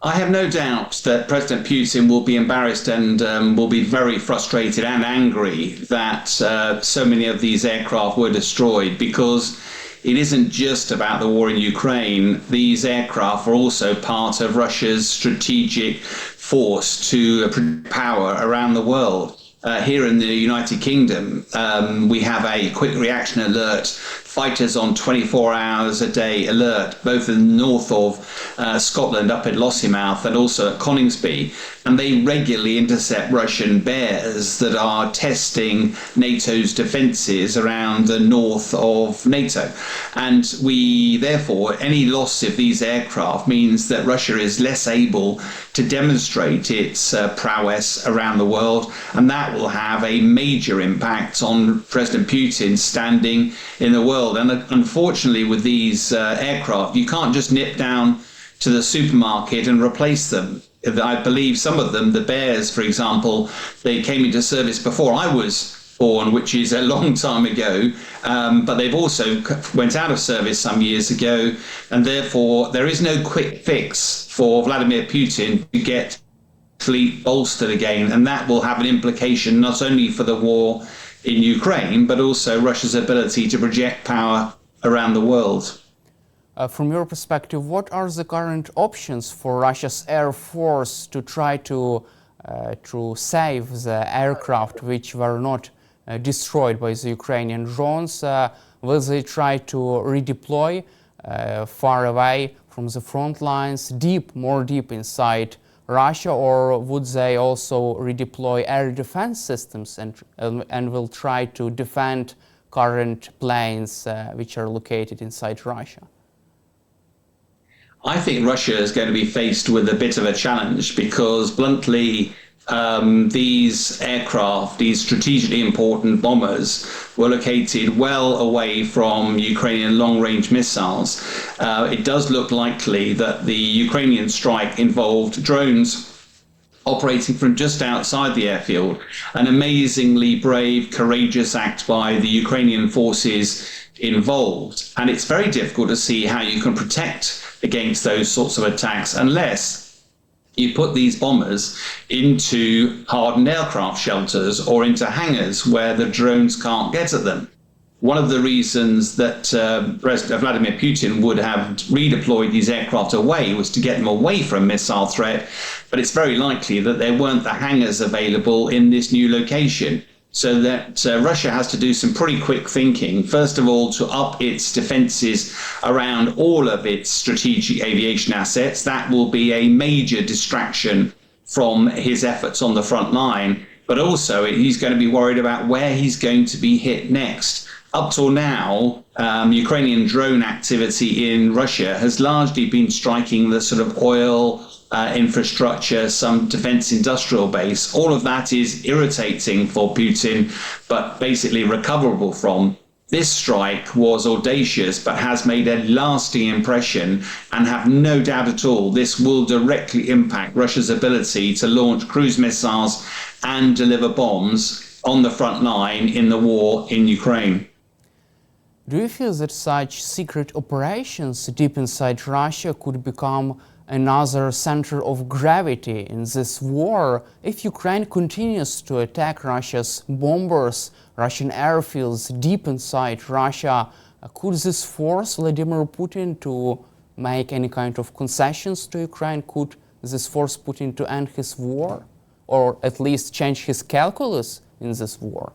I have no doubt that President Putin will be embarrassed and will be very frustrated and angry that so many of these aircraft were destroyed, because it isn't just about the war in Ukraine. These aircraft are also part of Russia's strategic force to power around the world. Here in the United Kingdom, we have a quick reaction alert, fighters on 24 hours a day alert, both in the north of Scotland, up at Lossiemouth, and also at Coningsby. And they regularly intercept Russian bears that are testing NATO's defences around the north of NATO. And therefore, any loss of these aircraft means that Russia is less able to demonstrate its prowess around the world, and that will have a major impact on President Putin's standing in the world. And unfortunately, with these aircraft, you can't just nip down to the supermarket and replace them. I believe some of them, the Bears, for example, they came into service before I was born, which is a long time ago, but they've also went out of service some years ago, and therefore there is no quick fix for Vladimir Putin to get fleet bolstered again, and that will have an implication not only for the war in Ukraine, but also Russia's ability to project power around the world. From your perspective, what are the current options for Russia's Air Force to try to save the aircraft which were not destroyed by the Ukrainian drones? Will they try to redeploy far away from the front lines, more deep inside Russia, or would they also redeploy air defense systems and will try to defend current planes which are located inside Russia? I think Russia is going to be faced with a bit of a challenge because, bluntly, these aircraft, these strategically important bombers, were located well away from Ukrainian long-range missiles. It does look likely that the Ukrainian strike involved drones operating from just outside the airfield, an amazingly brave, courageous act by the Ukrainian forces involved. And it's very difficult to see how you can protect against those sorts of attacks unless you put these bombers into hardened aircraft shelters or into hangars where the drones can't get at them. One of the reasons that President Vladimir Putin would have redeployed these aircraft away was to get them away from missile threat, but it's very likely that there weren't the hangars available in this new location. So that Russia has to do some pretty quick thinking, first of all, to up its defenses around all of its strategic aviation assets. That will be a major distraction from his efforts on the front line. But also, he's going to be worried about where he's going to be hit next. Up till now, Ukrainian drone activity in Russia has largely been striking the sort of oil infrastructure, some defense industrial base. All of that is irritating for Putin, but basically recoverable from. This strike was audacious, but has made a lasting impression, and have no doubt at all this will directly impact Russia's ability to launch cruise missiles and deliver bombs on the front line in the war in Ukraine. Do you feel that such secret operations deep inside Russia could become another center of gravity in this war if Ukraine continues to attack Russia's bombers, Russian airfields deep inside Russia? Could this force Vladimir Putin to make any kind of concessions to Ukraine? Could this force Putin to end his war, or at least change his calculus in this war?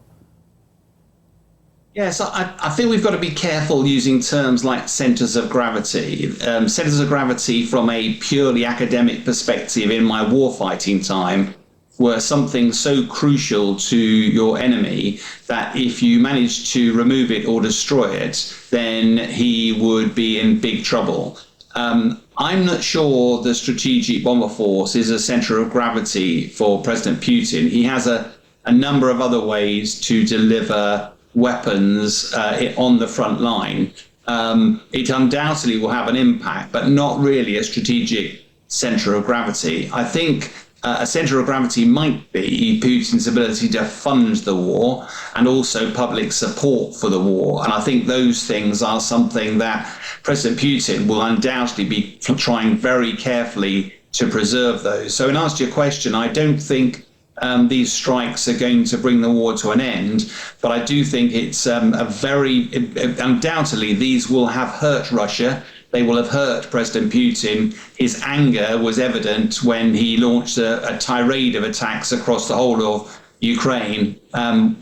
Yes, I think we've got to be careful using terms like centers of gravity. Centers of gravity from a purely academic perspective in my warfighting time were something so crucial to your enemy that if you managed to remove it or destroy it, then he would be in big trouble. I'm not sure the strategic bomber force is a center of gravity for President Putin. He has a number of other ways to deliver weapons on the front line. It undoubtedly will have an impact, but not really a strategic center of gravity. I think a center of gravity might be Putin's ability to fund the war and also public support for the war. And I think those things are something that President Putin will undoubtedly be trying very carefully to preserve those. So in answer to your question, I don't think these strikes are going to bring the war to an end, but I do think it's undoubtedly these will have hurt Russia. They will have hurt President Putin. His anger was evident when he launched a tirade of attacks across the whole of Ukraine.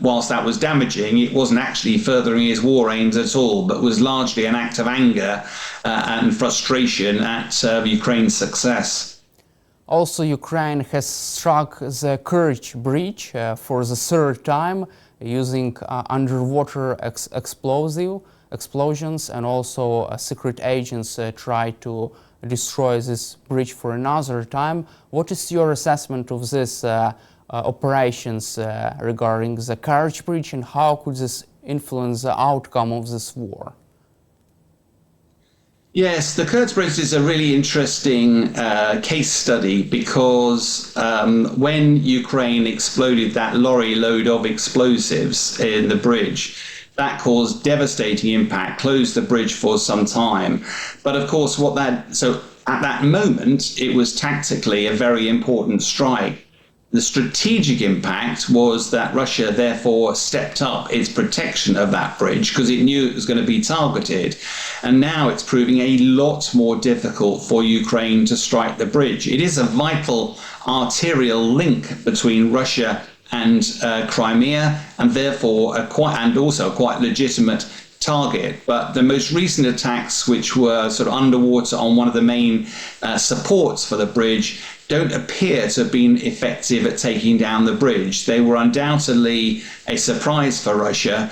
Whilst that was damaging, it wasn't actually furthering his war aims at all, but was largely an act of anger and frustration at Ukraine's success. Also, Ukraine has struck the Kerch bridge for the third time using underwater explosions, and also secret agents tried to destroy this bridge for another time. What is your assessment of this operations regarding the Kerch bridge, and how could this influence the outcome of this war? Yes, the Kerch Bridge is a really interesting case study because when Ukraine exploded that lorry load of explosives in the bridge, that caused devastating impact, closed the bridge for some time. But of course, so at that moment, it was tactically a very important strike. The strategic impact was that Russia therefore stepped up its protection of that bridge because it knew it was going to be targeted. And now it's proving a lot more difficult for Ukraine to strike the bridge. It is a vital arterial link between Russia and Crimea, and therefore also a quite legitimate target. But the most recent attacks, which were sort of underwater on one of the main supports for the bridge, don't appear to have been effective at taking down the bridge. They were undoubtedly a surprise for Russia.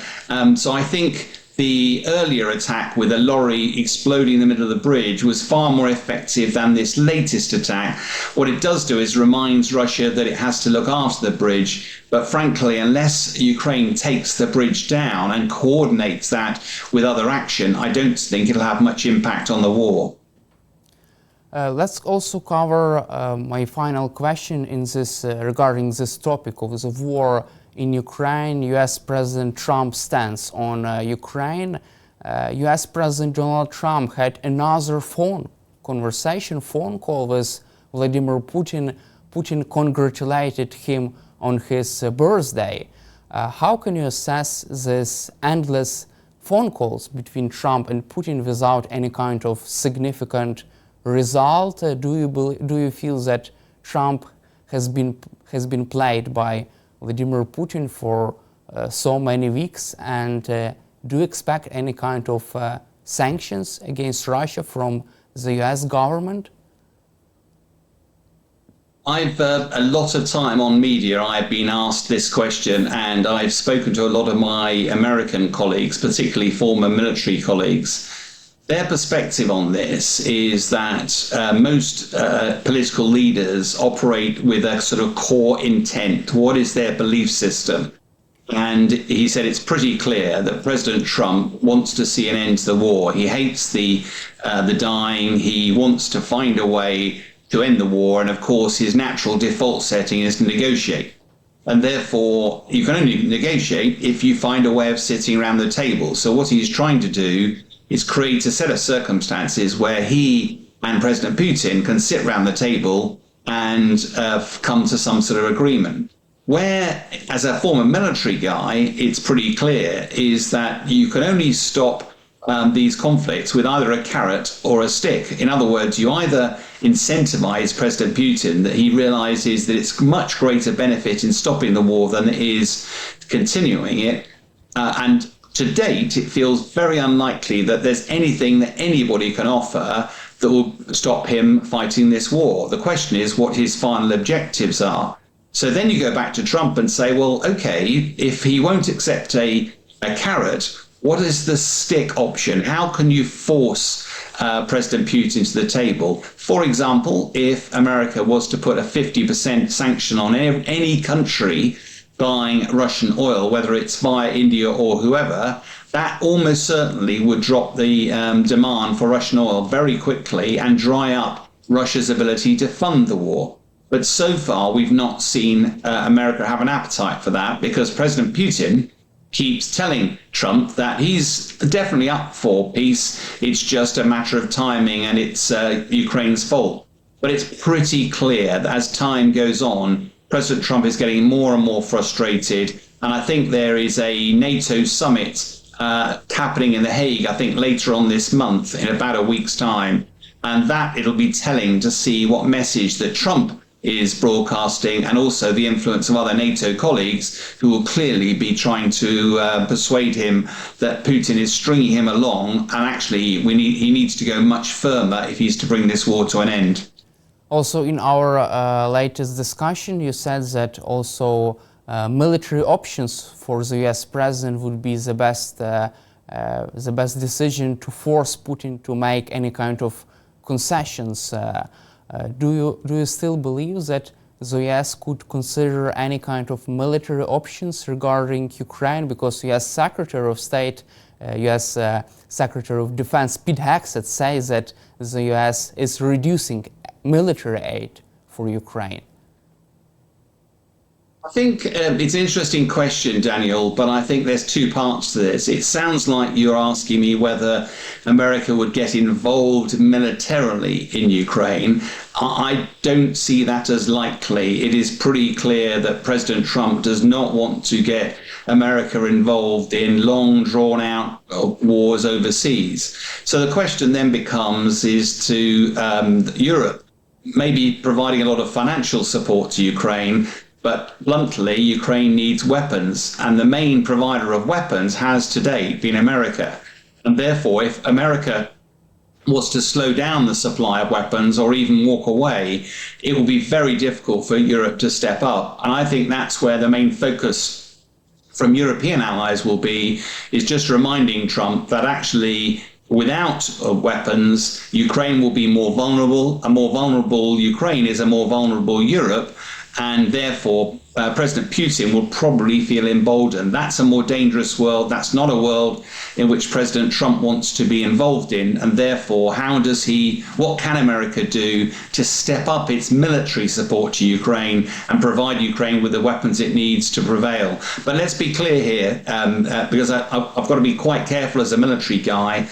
So I think the earlier attack with a lorry exploding in the middle of the bridge was far more effective than this latest attack. What it does do is reminds Russia that it has to look after the bridge. But frankly, unless Ukraine takes the bridge down and coordinates that with other action, I don't think it'll have much impact on the war. Let's also cover my final question in this regarding this topic of the war in Ukraine. U.S. President Trump's stance on Ukraine. U.S. President Donald Trump had another phone call with Vladimir Putin. Putin congratulated him on his birthday. How can you assess this endless phone calls between Trump and Putin without any kind of significant result? Do you feel that Trump has been played by Vladimir Putin for so many weeks, and do you expect any kind of sanctions against Russia from the US government? I've a lot of time on media. I've been asked this question, and I've spoken to a lot of my American colleagues, particularly former military colleagues. Their perspective on this is that most political leaders operate with a sort of core intent. What is their belief system? And he said it's pretty clear that President Trump wants to see an end to the war. He hates the dying. He wants to find a way to end the war. And of course, his natural default setting is to negotiate. And therefore, you can only negotiate if you find a way of sitting around the table. So what he's trying to do is create a set of circumstances where he and President Putin can sit around the table and come to some sort of agreement. Where, as a former military guy, it's pretty clear is that you can only stop these conflicts with either a carrot or a stick. In other words, you either incentivize President Putin that he realizes that it's much greater benefit in stopping the war than it is continuing it, and to date, it feels very unlikely that there's anything that anybody can offer that will stop him fighting this war. The question is what his final objectives are. So then you go back to Trump and say, well, okay, if he won't accept a carrot, what is the stick option? How can you force President Putin to the table? For example, if America was to put a 50% sanction on any country buying Russian oil, whether it's via India or whoever, that almost certainly would drop the demand for Russian oil very quickly and dry up Russia's ability to fund the war. But so far, we've not seen America have an appetite for that because President Putin keeps telling Trump that he's definitely up for peace. It's just a matter of timing and it's Ukraine's fault. But it's pretty clear that as time goes on, President Trump is getting more and more frustrated. And I think there is a NATO summit happening in The Hague, I think later on this month, in about a week's time. And that it'll be telling to see what message that Trump is broadcasting, and also the influence of other NATO colleagues who will clearly be trying to persuade him that Putin is stringing him along, and actually he needs to go much firmer if he's to bring this war to an end. Also, in our latest discussion, you said that also military options for the US president would be the best decision to force Putin to make any kind of concessions. Do you still believe that the US could consider any kind of military options regarding Ukraine? Because US Secretary of State, US Secretary of Defense Pete Hegseth says that the US is reducing military aid for Ukraine. I think it's an interesting question, Daniel, but I think there's two parts to this. It sounds like you're asking me whether America would get involved militarily in Ukraine. I don't see that as likely. It is pretty clear that President Trump does not want to get America involved in long, drawn-out wars overseas. So the question then is to Europe maybe providing a lot of financial support to Ukraine. But bluntly, Ukraine needs weapons, and the main provider of weapons has to date been America. And therefore, if America was to slow down the supply of weapons or even walk away, it will be very difficult for Europe to step up. And I think that's where the main focus from European allies will be, is just reminding Trump that actually without weapons, Ukraine will be more vulnerable. A more vulnerable Ukraine is a more vulnerable Europe. And therefore, President Putin will probably feel emboldened. That's a more dangerous world. That's not a world in which President Trump wants to be involved in. And therefore, what can America do to step up its military support to Ukraine and provide Ukraine with the weapons it needs to prevail? But let's be clear here, because I've got to be quite careful as a military guy.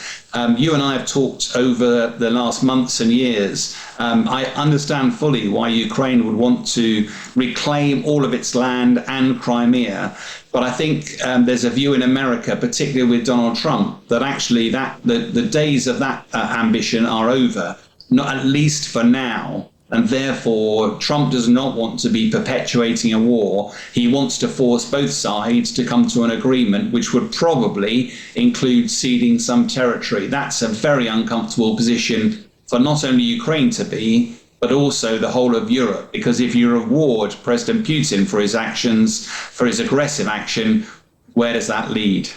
You and I have talked over the last months and years. I understand fully why Ukraine would want to reclaim all of its land and Crimea. But I think there's a view in America, particularly with Donald Trump, that actually the days of that ambition are over, not at least for now. And therefore, Trump does not want to be perpetuating a war. He wants to force both sides to come to an agreement, which would probably include ceding some territory. That's a very uncomfortable position for not only Ukraine to be, but also the whole of Europe. Because if you reward President Putin for his actions, for his aggressive action, where does that lead?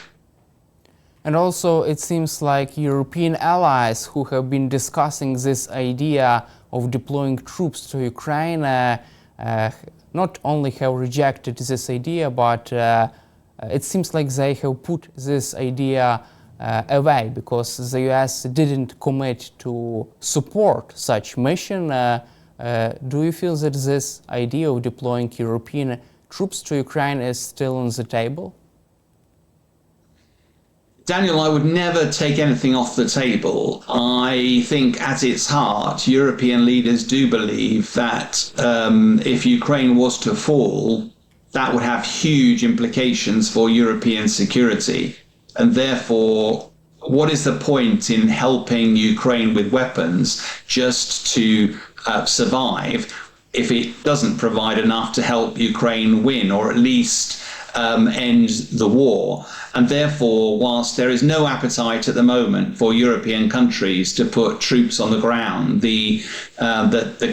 And also, it seems like European allies who have been discussing this idea of deploying troops to Ukraine not only have rejected this idea, but it seems like they have put this idea away because the US didn't commit to support such mission. Do you feel that this idea of deploying European troops to Ukraine is still on the table? Daniel, I would never take anything off the table. I think at its heart, European leaders do believe that if Ukraine was to fall, that would have huge implications for European security. And therefore, what is the point in helping Ukraine with weapons just to survive if it doesn't provide enough to help Ukraine win, or at least end the war? And therefore, whilst there is no appetite at the moment for European countries to put troops on the ground, the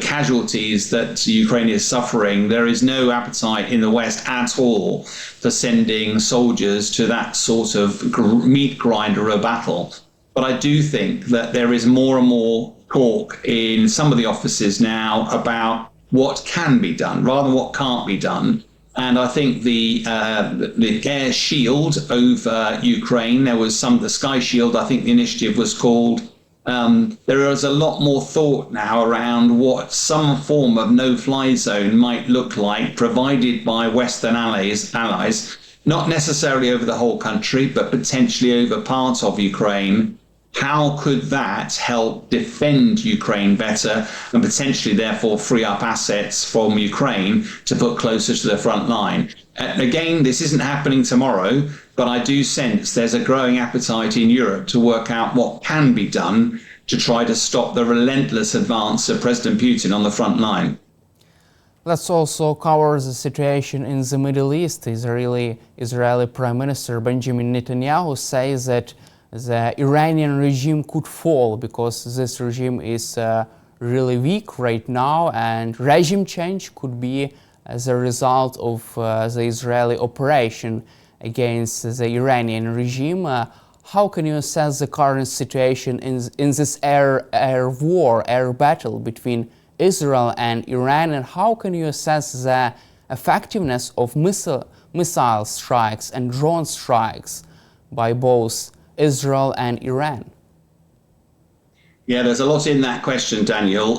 casualties that Ukraine is suffering, there is no appetite in the West at all for sending soldiers to that sort of meat grinder of battle. But I do think that there is more and more talk in some of the offices now about what can be done rather than what can't be done. And I think the air shield over Ukraine, the Sky Shield, I think the initiative was called. There is a lot more thought now around what some form of no-fly zone might look like, provided by Western allies, not necessarily over the whole country, but potentially over parts of Ukraine. how could that help defend Ukraine better and potentially therefore free up assets from Ukraine to put closer to the front line? Again, this isn't happening tomorrow, but I do sense there's a growing appetite in Europe to work out what can be done to try to stop the relentless advance of President Putin on the front line. Let's also cover the situation in the Middle East. Israeli Prime Minister Benjamin Netanyahu says that the Iranian regime could fall because this regime is really weak right now, and regime change could be as a result of the Israeli operation against the Iranian regime. How can you assess the current situation in this air battle between Israel and Iran, and how can you assess the effectiveness of missile strikes and drone strikes by both Israel and Iran? Yeah, there's a lot in that question, Daniel.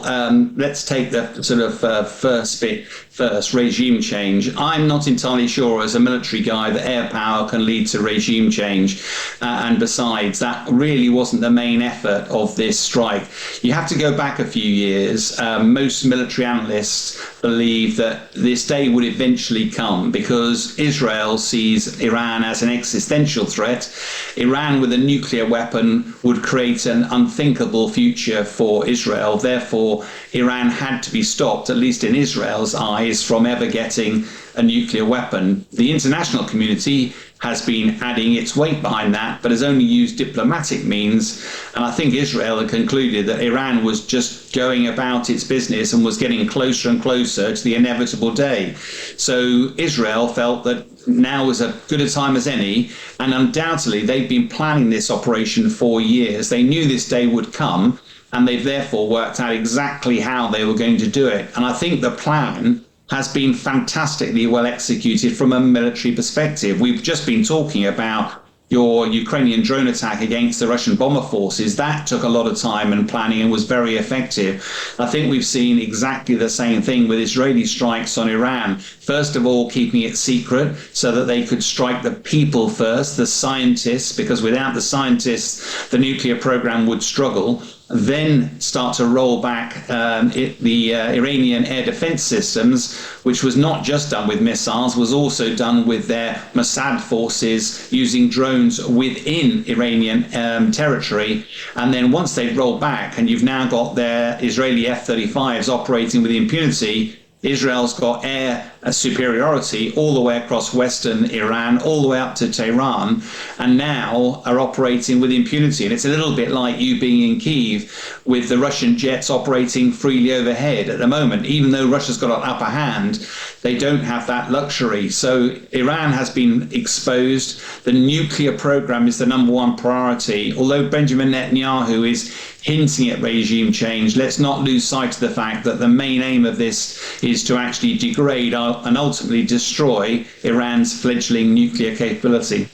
Let's take the sort of first bit first, regime change. I'm not entirely sure as a military guy that air power can lead to regime change. And besides, that really wasn't the main effort of this strike. You have to go back a few years. Most military analysts believe that this day would eventually come because Israel sees Iran as an existential threat. Iran with a nuclear weapon would create an unthinkable future for Israel. Therefore, Iran had to be stopped, at least in Israel's eyes, from ever getting a nuclear weapon. The international community has been adding its weight behind that, but has only used diplomatic means. And I think Israel had concluded that Iran was just going about its business and was getting closer and closer to the inevitable day. So Israel felt that now was as good a time as any, and undoubtedly they've been planning this operation for years. They knew this day would come, and they've therefore worked out exactly how they were going to do it. And I think the plan has been fantastically well executed from a military perspective. We've just been talking about your Ukrainian drone attack against the Russian bomber forces. That took a lot of time and planning and was very effective. I think we've seen exactly the same thing with Israeli strikes on Iran. First of all, keeping it secret so that they could strike the people first, the scientists, because without the scientists, the nuclear program would struggle. Then start to roll back the Iranian air defense systems, which was not just done with missiles, was also done with their Mossad forces using drones within Iranian territory. And then once they've rolled back and you've now got their Israeli F-35s operating with impunity, Israel's got air superiority all the way across western Iran, all the way up to Tehran, and now are operating with impunity. And it's a little bit like you being in Kyiv with the Russian jets operating freely overhead at the moment. Even though Russia's got an upper hand, they don't have that luxury. So Iran has been exposed. The nuclear program is the number one priority. Although Benjamin Netanyahu is hinting at regime change, let's not lose sight of the fact that the main aim of this is to actually degrade and ultimately destroy Iran's fledgling nuclear capability.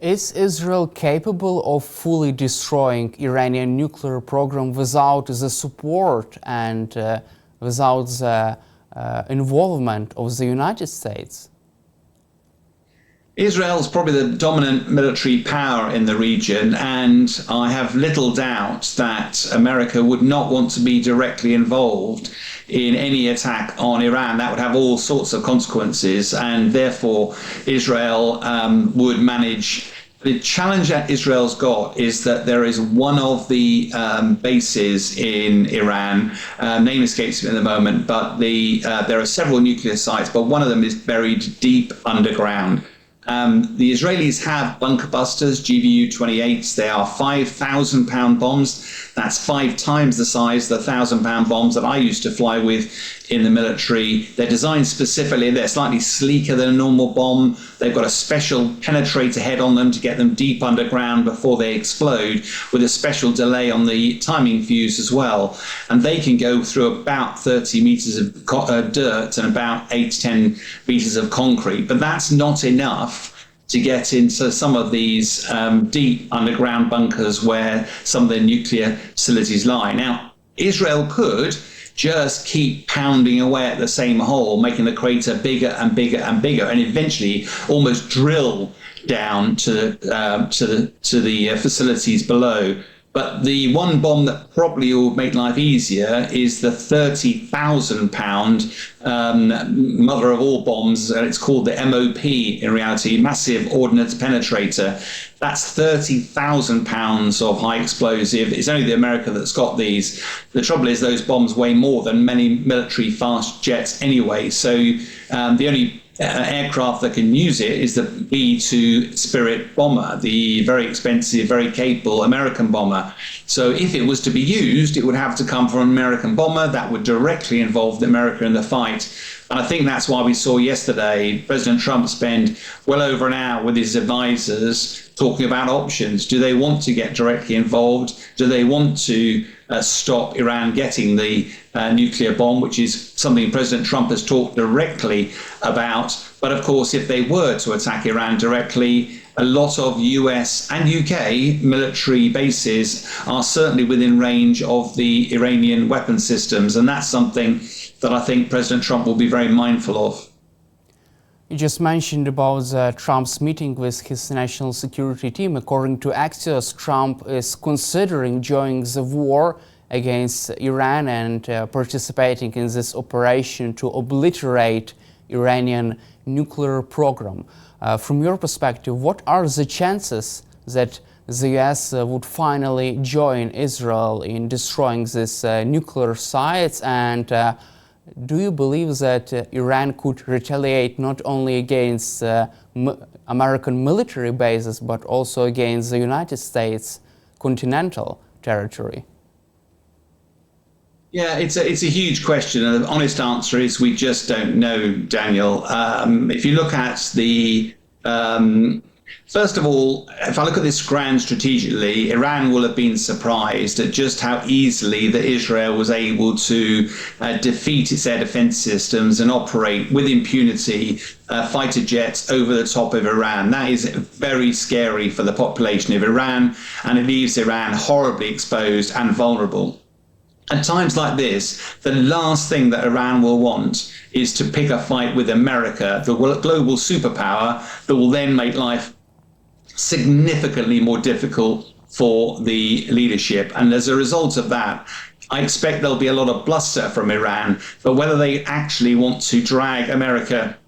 Is Israel capable of fully destroying Iranian nuclear program without the support and without the involvement of the United States? Israel's probably the dominant military power in the region, and I have little doubt that America would not want to be directly involved in any attack on Iran. That would have all sorts of consequences, and therefore Israel would manage. The challenge that Israel's got is that there is one of the bases in Iran, name escapes me at the moment, but there are several nuclear sites, but one of them is buried deep underground. The Israelis have bunker busters, GBU-28s. They are 5,000-pound bombs. That's 5 times the size of the 1,000-pound bombs that I used to fly with in the military. They're designed specifically. They're slightly sleeker than a normal bomb. They've got a special penetrator head on them to get them deep underground before they explode, with a special delay on the timing fuse as well. And they can go through about 30 meters of dirt and about 8 to 10 meters of concrete. But that's not enough to get into some of these deep underground bunkers where some of the nuclear facilities lie. Now, Israel could just keep pounding away at the same hole, making the crater bigger and bigger and bigger, and eventually almost drill down to the facilities below. But the one bomb that probably will make life easier is the 30,000 pound mother of all bombs. It's called the MOP in reality, Massive Ordnance Penetrator. That's 30,000 pounds of high explosive. It's only the America that's got these. The trouble is those bombs weigh more than many military fast jets anyway. So the only aircraft that can use it is the B-2 Spirit bomber, the very expensive, very capable American bomber. So if it was to be used, it would have to come from an American bomber that would directly involve America in the fight. And I think that's why we saw yesterday President Trump spend well over an hour with his advisors talking about options. Do they want to get directly involved? Do they want to stop Iran getting the nuclear bomb, which is something President Trump has talked directly about? But of course, if they were to attack Iran directly, a lot of US and UK military bases are certainly within range of the Iranian weapon systems. And that's something that I think President Trump will be very mindful of. You just mentioned about Trump's meeting with his national security team. According to Axios, Trump is considering joining the war against Iran and participating in this operation to obliterate Iranian nuclear program. From your perspective, what are the chances that the US would finally join Israel in destroying these nuclear sites, and do you believe that Iran could retaliate not only against American military bases, but also against the United States continental territory? Yeah, it's a huge question, and the honest answer is we just don't know, Daniel. If you look at the first of all, if I look at this grand strategically, Iran will have been surprised at just how easily that Israel was able to defeat its air defense systems and operate with impunity fighter jets over the top of Iran. That is very scary for the population of Iran, and it leaves Iran horribly exposed and vulnerable. At times like this, the last thing that Iran will want is to pick a fight with America, the global superpower, that will then make life significantly more difficult for the leadership. And as a result of that, I expect there'll be a lot of bluster from Iran, but whether they actually want to drag America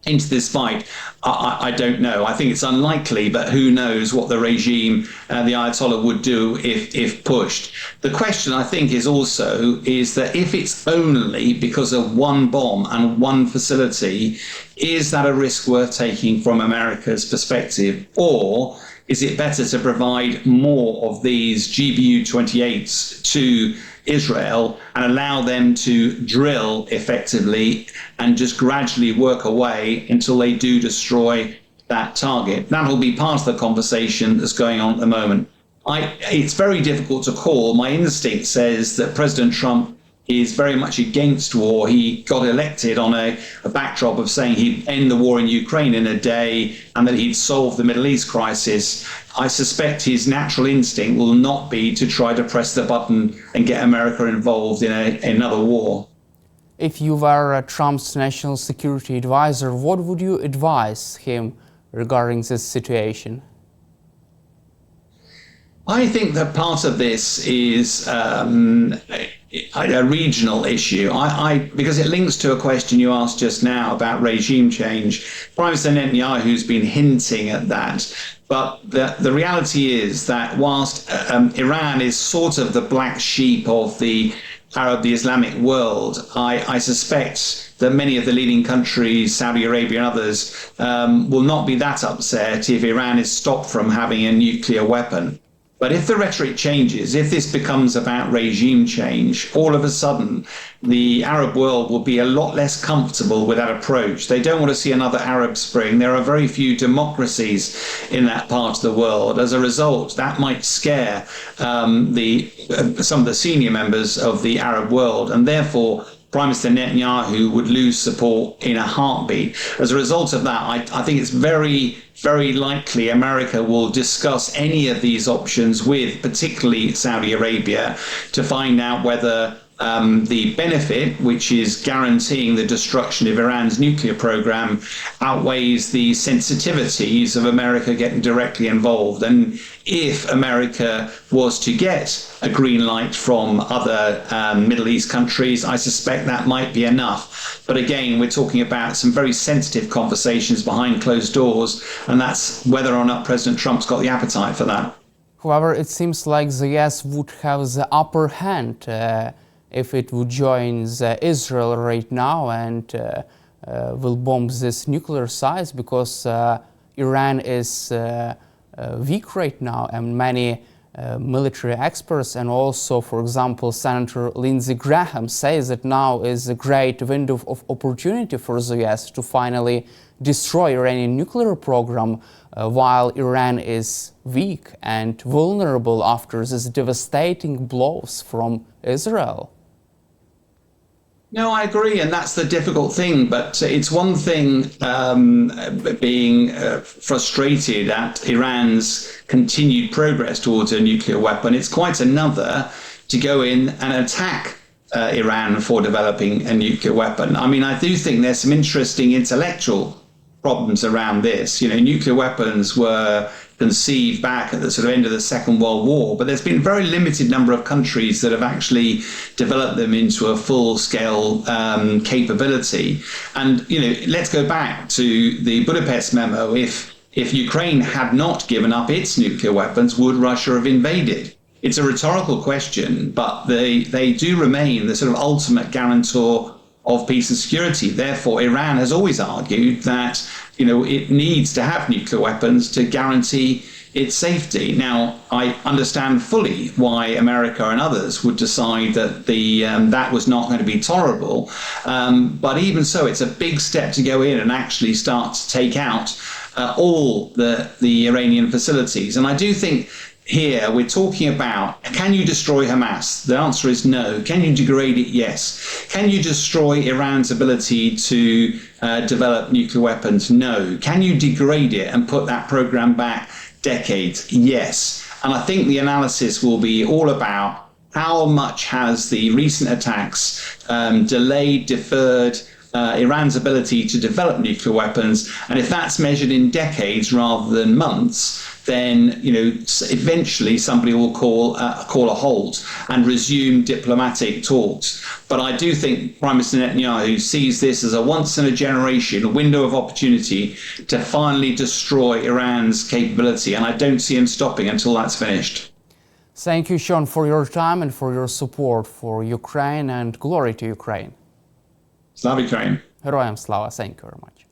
into this fight, I don't know. I think it's unlikely, but who knows what the regime, the Ayatollah, would do if pushed. The question, I think, is that if it's only because of one bomb and one facility, is that a risk worth taking from America's perspective? Or is it better to provide more of these GBU-28s to Israel and allow them to drill effectively and just gradually work away until they do destroy that target? That'll be part of the conversation that's going on at the moment. It's very difficult to call. My instinct says that President Trump is very much against war. He got elected on a backdrop of saying he'd end the war in Ukraine in a day and that he'd solve the Middle East crisis. I suspect his natural instinct will not be to try to press the button and get America involved in another war. If you were Trump's national security advisor, what would you advise him regarding this situation? I think that part of this is a regional issue, because it links to a question you asked just now about regime change. Prime Minister Netanyahu's been hinting at that. But the reality is that whilst Iran is sort of the black sheep of the Islamic world, I suspect that many of the leading countries, Saudi Arabia and others, will not be that upset if Iran is stopped from having a nuclear weapon. But if the rhetoric changes, if this becomes about regime change, all of a sudden the Arab world will be a lot less comfortable with that approach. They don't want to see another Arab Spring. There are very few democracies in that part of the world. As a result, that might scare some of the senior members of the Arab world, and therefore Prime Minister Netanyahu would lose support in a heartbeat. As a result of that, I think it's very, very likely America will discuss any of these options with particularly Saudi Arabia to find out whether the benefit, which is guaranteeing the destruction of Iran's nuclear program, outweighs the sensitivities of America getting directly involved. And if America was to get a green light from other Middle East countries, I suspect that might be enough. But again, we're talking about some very sensitive conversations behind closed doors, and that's whether or not President Trump's got the appetite for that. However, it seems like the US would have the upper hand if it would join Israel right now and will bomb this nuclear sites, because Iran is weak right now, and many military experts and also, for example, Senator Lindsey Graham says that now is a great window of opportunity for the US to finally destroy Iranian nuclear program while Iran is weak and vulnerable after these devastating blows from Israel. No, I agree, and that's the difficult thing. But it's one thing being frustrated at Iran's continued progress towards a nuclear weapon. It's quite another to go in and attack Iran for developing a nuclear weapon. I mean, I do think there's some interesting intellectual problems around this. You know, nuclear weapons were conceived back at the sort of end of the Second World War, but there's been a very limited number of countries that have actually developed them into a full-scale capability. And, you know, let's go back to the Budapest memo. If Ukraine had not given up its nuclear weapons, would Russia have invaded? It's a rhetorical question, but they do remain the sort of ultimate guarantor of peace and security. Therefore, Iran has always argued that, you know, it needs to have nuclear weapons to guarantee its safety. Now, I understand fully why America and others would decide that that was not going to be tolerable. But even so, it's a big step to go in and actually start to take out all the Iranian facilities. And I do think here we're talking about, can you destroy Hamas? The answer is no. Can you degrade it? Yes. Can you destroy Iran's ability to develop nuclear weapons? No. Can you degrade it and put that program back decades? Yes. And I think the analysis will be all about how much has the recent attacks delayed, deferred Iran's ability to develop nuclear weapons. And if that's measured in decades rather than months, then, you know, eventually somebody will call a halt and resume diplomatic talks. But I do think Prime Minister Netanyahu sees this as a once-in-a-generation window of opportunity to finally destroy Iran's capability, and I don't see him stopping until that's finished. Thank you, Sean, for your time and for your support for Ukraine, and glory to Ukraine. Slava Ukraine. Героям слава. Thank you very much.